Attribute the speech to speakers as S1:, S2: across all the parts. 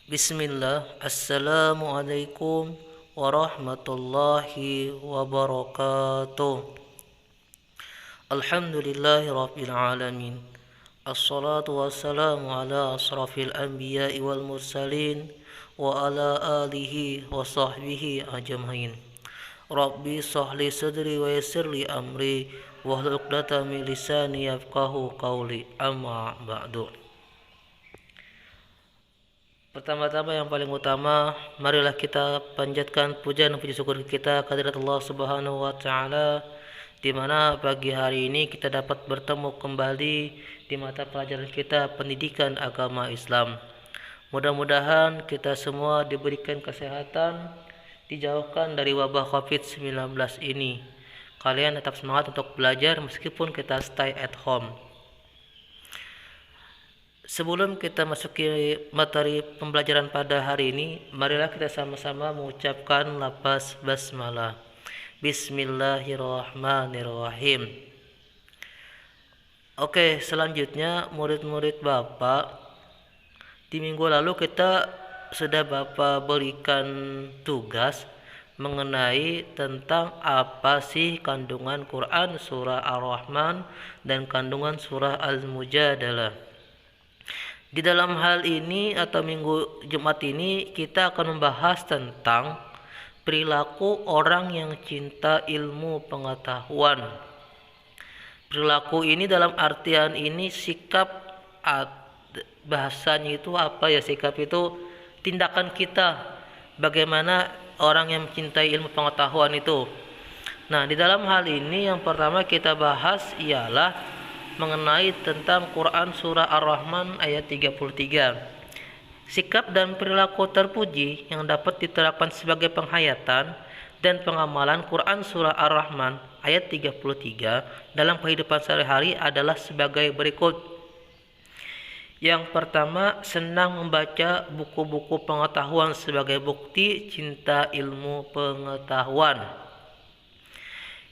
S1: Bismillah, Assalamualaikum warahmatullahi wabarakatuh. Alhamdulillahi rabbil alamin. Assalatu wassalamu ala asrafil anbiya'i wal mursalin wa ala alihi wa sahbihi ajmain. Rabbi sahli sadri wa yassirli amri wahlul 'uqdatam min lisani yafqahu qawli. Amma ba'du. Pertama-tama yang paling utama, marilah kita panjatkan puja dan puji syukur kita kehadirat Allah Subhanahu wa taala, di mana pagi hari ini kita dapat bertemu kembali di mata pelajaran kita pendidikan agama Islam. Mudah-mudahan kita semua diberikan kesehatan, dijauhkan dari wabah Covid-19 ini. Kalian tetap semangat untuk belajar meskipun kita stay at home. Sebelum kita masuki materi pembelajaran pada hari ini, marilah kita sama-sama mengucapkan lafaz basmalah. Bismillahirrahmanirrahim. Oke, selanjutnya murid-murid Bapak, di minggu lalu kita sudah Bapak berikan tugas mengenai tentang apa sih kandungan Quran surah Ar-Rahman dan kandungan surah Al-Mujadalah. Di dalam hal ini atau minggu Jumat ini kita akan membahas tentang perilaku orang yang cinta ilmu pengetahuan. Perilaku ini dalam artian ini sikap, bahasanya itu apa ya, sikap itu tindakan kita, bagaimana orang yang mencintai ilmu pengetahuan itu. Nah, di dalam hal ini yang pertama kita bahas ialah mengenai tentang Quran surah Ar-Rahman ayat 33. Sikap dan perilaku terpuji yang dapat diterapkan sebagai penghayatan dan pengamalan Quran surah Ar-Rahman ayat 33 dalam kehidupan sehari-hari adalah sebagai berikut. Yang pertama, senang membaca buku-buku pengetahuan sebagai bukti cinta ilmu pengetahuan.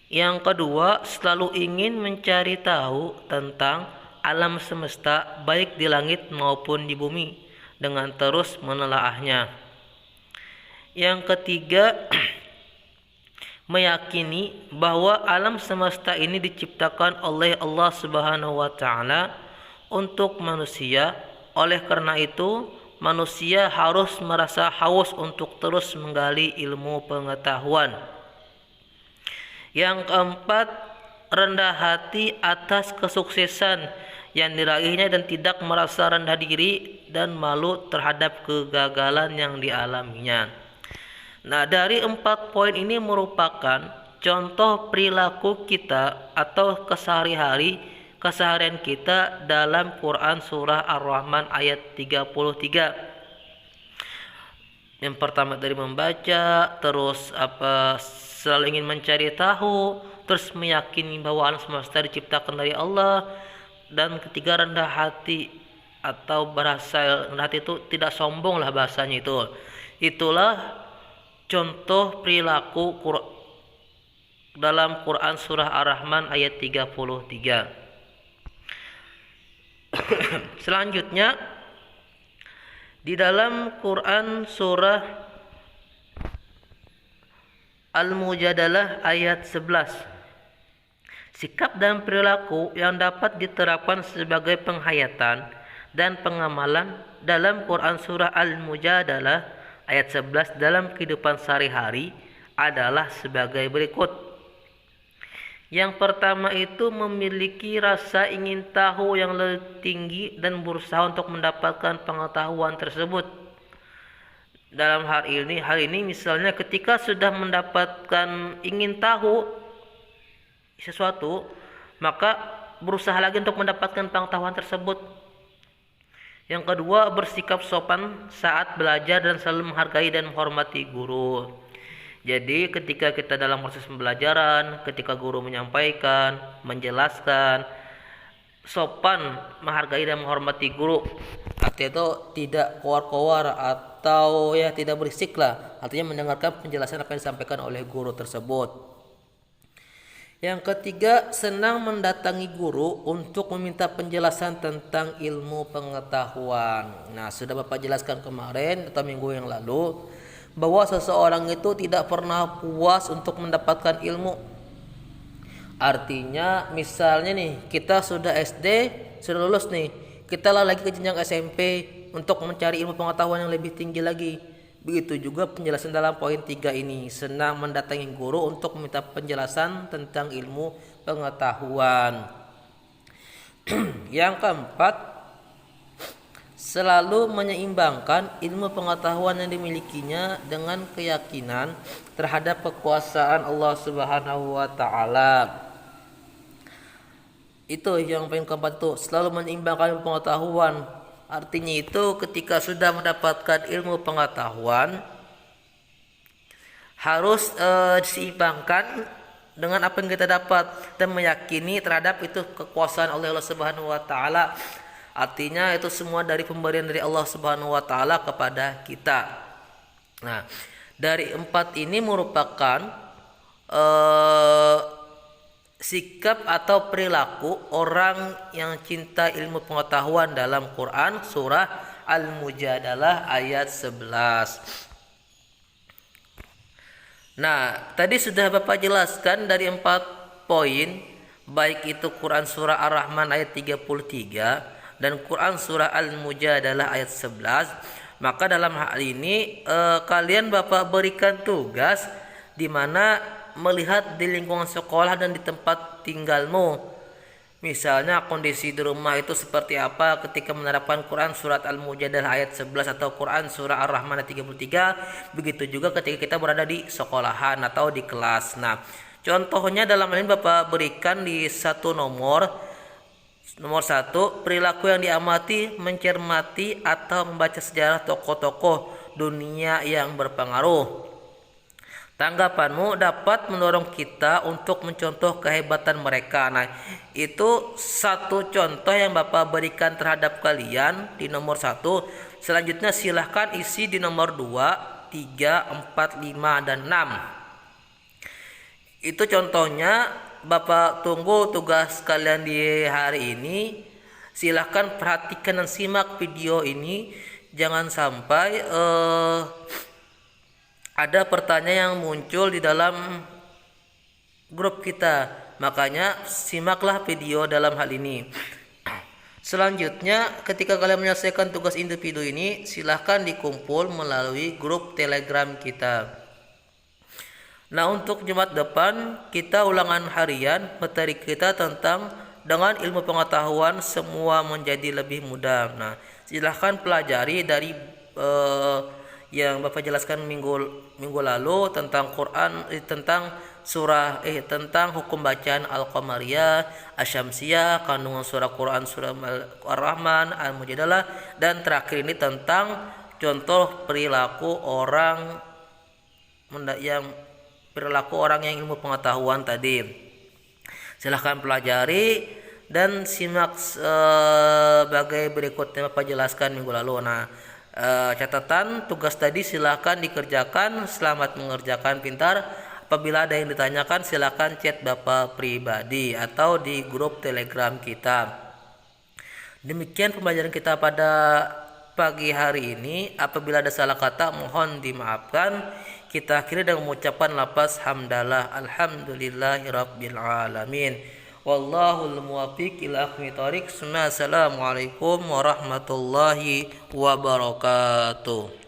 S1: Yang kedua, selalu ingin mencari tahu tentang alam semesta baik di langit maupun di bumi dengan terus menelaahnya. Yang ketiga, meyakini bahwa alam semesta ini diciptakan oleh Allah Subhanahu wa taala untuk manusia. Oleh karena itu, manusia harus merasa haus untuk terus menggali ilmu pengetahuan. Yang keempat, rendah hati atas kesuksesan yang diraihnya dan tidak merasa rendah diri dan malu terhadap kegagalan yang dialaminya. Nah, dari 4 poin ini merupakan contoh perilaku kita atau keseharian kita dalam Quran surah Ar-Rahman ayat 33. Yang pertama dari membaca, terus selalu ingin mencari tahu, terus meyakini bahwa alam semesta diciptakan dari Allah, dan ketiga rendah hati atau bahasa rendah hati itu tidak sombong lah bahasanya itu. Itulah contoh perilaku dalam Quran surah Ar-Rahman ayat 33. Selanjutnya di dalam Quran surah Al-Mujadalah ayat 11. Sikap dan perilaku yang dapat diterapkan sebagai penghayatan dan pengamalan dalam Quran surah Al-Mujadalah ayat 11 dalam kehidupan sehari-hari adalah sebagai berikut. Yang pertama itu memiliki rasa ingin tahu yang lebih tinggi dan berusaha untuk mendapatkan pengetahuan tersebut. Dalam hal ini misalnya ketika sudah mendapatkan ingin tahu sesuatu, maka berusaha lagi untuk mendapatkan pengetahuan tersebut. Yang kedua, bersikap sopan saat belajar dan selalu menghargai dan menghormati guru. Jadi ketika kita dalam proses pembelajaran, ketika guru menyampaikan, menjelaskan, sopan, menghargai dan menghormati guru. Artinya itu tidak kowar-kowar atau ya tidak berisik lah. Artinya mendengarkan penjelasan apa yang disampaikan oleh guru tersebut. Yang ketiga, senang mendatangi guru untuk meminta penjelasan tentang ilmu pengetahuan. Nah, sudah Bapak jelaskan kemarin atau minggu yang lalu bahwa seseorang itu tidak pernah puas untuk mendapatkan ilmu. Artinya, misalnya nih, kita sudah SD, sudah lulus nih, kita lagi ke jenjang SMP untuk mencari ilmu pengetahuan yang lebih tinggi lagi. Begitu juga penjelasan dalam poin 3 ini, senang mendatangi guru untuk meminta penjelasan tentang ilmu pengetahuan. Yang keempat, selalu menyeimbangkan ilmu pengetahuan yang dimilikinya dengan keyakinan terhadap kekuasaan Allah Subhanahu wa taala. Itu yang poin keempat tuh, selalu menyeimbangkan ilmu pengetahuan. Artinya itu ketika sudah mendapatkan ilmu pengetahuan harus diseimbangkan dengan apa yang kita dapat dan meyakini terhadap itu kekuasaan Allah Subhanahu wa taala. Artinya itu semua dari pemberian dari Allah Subhanahu wa taala kepada kita. Nah, dari 4 ini merupakan sikap atau perilaku orang yang cinta ilmu pengetahuan dalam Quran surah Al-Mujadalah ayat 11. Nah, tadi sudah Bapak jelaskan dari 4 poin, baik itu Quran surah Ar-Rahman ayat 33 dan Quran surah Al-Mujadalah ayat 11. Maka dalam hal ini kalian Bapak berikan tugas di mana melihat di lingkungan sekolah dan di tempat tinggalmu. Misalnya kondisi di rumah itu seperti apa ketika menerapkan Quran surat Al-Mujadalah ayat 11 atau Quran surah Ar-Rahman ayat 33. Begitu juga ketika kita berada di sekolahan atau di kelas. Nah, contohnya dalam hal ini Bapak berikan di satu nomor 1, perilaku yang diamati, mencermati atau membaca sejarah tokoh-tokoh dunia yang berpengaruh. Tanggapanmu dapat mendorong kita untuk mencontoh kehebatan mereka. Nah, itu satu contoh yang Bapak berikan terhadap kalian di nomor 1. Selanjutnya silahkan isi di nomor 2, 3, 4, 5, dan 6. Itu contohnya. Bapak tunggu tugas kalian di hari ini. Silahkan perhatikan dan simak video ini. Jangan sampai ada pertanyaan yang muncul di dalam grup kita. Makanya simaklah video dalam hal ini. Selanjutnya, ketika kalian menyelesaikan tugas individu ini, silahkan dikumpul melalui grup Telegram kita. Nah, untuk Jumat depan kita ulangan harian materi kita tentang dengan ilmu pengetahuan semua menjadi lebih mudah. Nah, silahkan pelajari dari yang Bapak jelaskan minggu lalu tentang Quran, tentang hukum bacaan Al-Qamariyah, Asy-Syamsiyah, kandungan surah Quran surah Ar-Rahman, Al-Mujadalah, dan terakhir ini tentang contoh perilaku orang yang ilmu pengetahuan tadi. Silahkan pelajari dan simak sebagai berikutnya Bapak jelaskan minggu lalu. Nah, catatan tugas tadi silakan dikerjakan. Selamat mengerjakan pintar. Apabila ada yang ditanyakan silakan chat Bapak pribadi atau di grup Telegram kita. Demikian pembelajaran kita pada pagi hari ini. Apabila ada salah kata mohon dimaafkan. Kita akhiri dengan mengucapkan lafaz hamdalah alhamdulillahirabbil alamin. Wallahul muwaffiq ila aqwamit thoriq. Assalamualaikum warahmatullahi wabarakatuh.